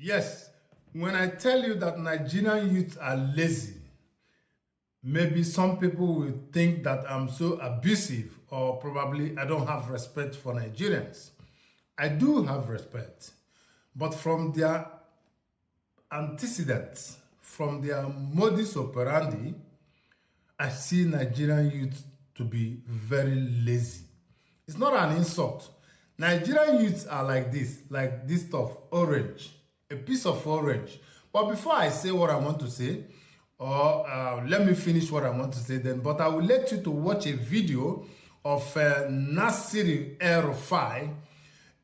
Yes, when I tell you that Nigerian youth are lazy, maybe some people will think that I'm so abusive or probably I don't have respect for Nigerians. I do have respect, but from their antecedents, from their modus operandi, I see Nigerian youth to be very lazy. It's not an insult. Nigerian youths are like this stuff, orange, a piece of orange. But before I say what I want to say, or let me finish what I want to say then, but I will let you to watch a video of Nasir El-Rufai.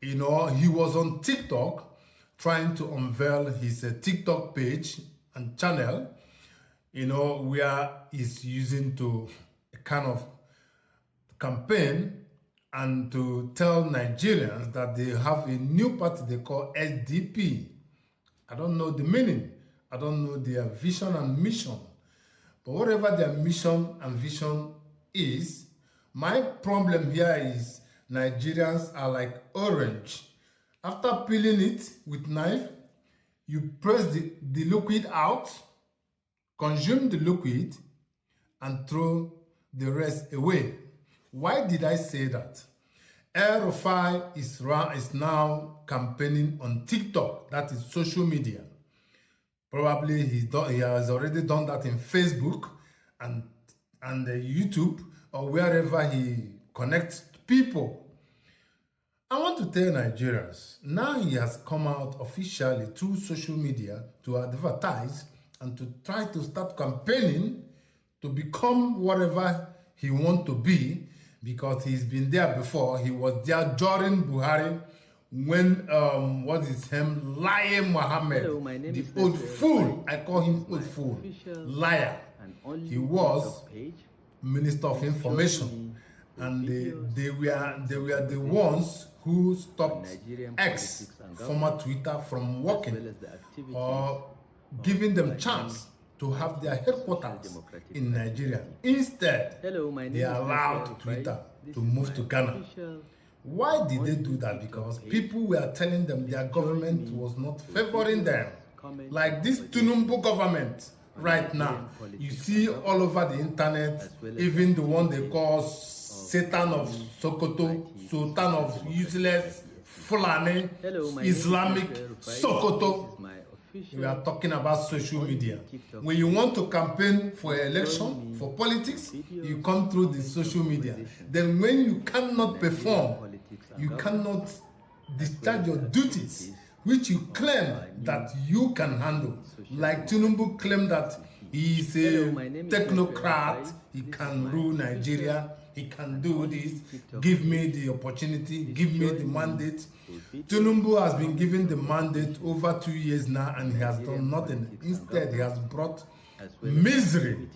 You know, he was on TikTok trying to unveil his TikTok page and channel, you know, where he's using to kind of campaign and to tell Nigerians that they have a new party they call SDP. I don't know the meaning. I don't know their vision and mission. But whatever their mission and vision is, my problem here is Nigerians are like orange. After peeling it with knife, you press the liquid out, consume the liquid, and throw the rest away. Why did I say that? El-Rufai is now campaigning on TikTok, that is social media. Probably he has already done that in Facebook and YouTube or wherever he connects people. I want to tell Nigerians, now he has come out officially through social media to advertise and to try to start campaigning to become whatever he wants to be, because he's been there before. He was there during Buhari when what is him, Lai Mohammed, the old fool. I call him old fool, liar. He was Minister of Information, and they were the ones who stopped X, former Twitter, from working or giving them chance to have their headquarters in Nigeria. Instead, they allowed Twitter to move to Ghana. Why did they do that? Because people were telling them their government was not favoring them. Like this Tinubu government right now. You see all over the internet, even the one they call Satan of Sokoto, Sultan of useless Fulani, Islamic Sokoto. We are talking about social media. When you want to campaign for election, for politics, you come through the social media. Then when you cannot perform, you cannot discharge your duties, which you claim that you can handle. Like Tinubu claimed that he is a technocrat, he can rule Nigeria, he can do this, give me the opportunity, give me the mandate. Tinubu has been given the mandate over 2 years now and he has done nothing. Instead, he has brought misery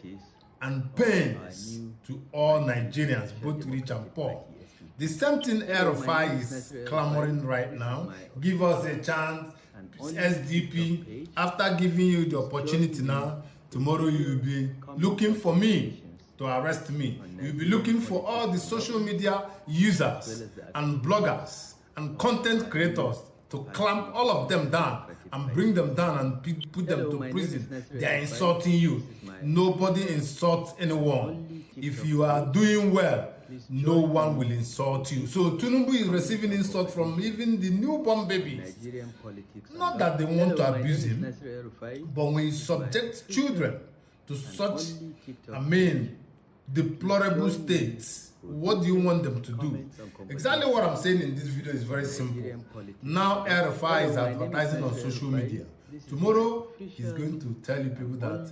and pains to all Nigerians, both rich and poor. The same thing El-Rufai is clamoring right now. Give us a chance, SDP. After giving you the opportunity now, tomorrow you will be looking for me to arrest me. You'll be looking for all the social media users and bloggers and content creators to clamp all of them down and bring them down and put them to prison. They are insulting you. Nobody insults anyone. If you are doing well, no one will insult you. So Tinubu is receiving insult from even the newborn babies. Not that they want to abuse him, but when you subject children to such, deplorable states, what do you want them to do? Exactly what I'm saying in this video is very simple. Now El-Rufai is advertising on social media. Tomorrow he's going to tell you people that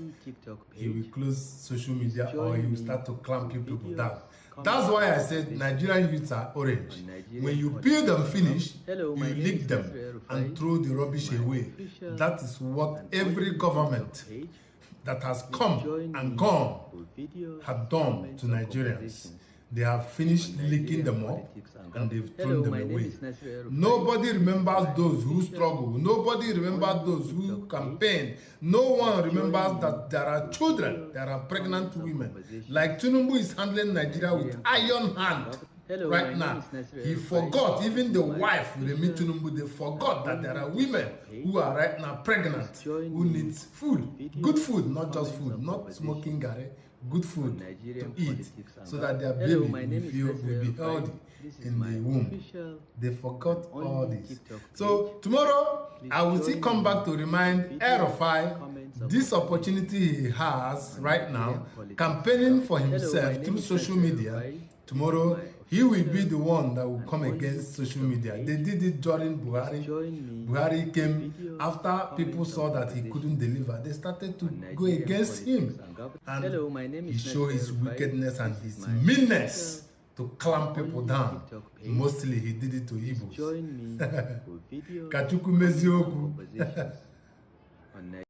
he will close social media or he will start to clamp you people down. That's why I said Nigerian youths are orange. When you peel them finish, you lick them and throw the rubbish away. That is what every government that has come and gone have done to Nigerians. They have finished licking them up and they've thrown them away. Nobody remembers those who struggle. Nobody remembers those who campaign. No one remembers that there are children, there are pregnant women. Like Tinubu is handling Nigeria with iron hand. right now. He forgot, even the wife, Remi Tinubu, they forgot that there are women who are right now pregnant, who need food, good food, not just food, not smoking gari, good food to eat, so that their baby will be healthy in the womb. They forgot all this. So tomorrow, I will still come back to remind El-Rufai this opportunity he has right now, campaigning for himself through social media. Tomorrow, he will be the one that will come against social media. They did it during Buhari. Buhari came after people saw that he couldn't deliver. They started to go against him. And he showed his wickedness and his meanness to clamp people down. Mostly he did it to Igbos. Kachukwu Mezioku.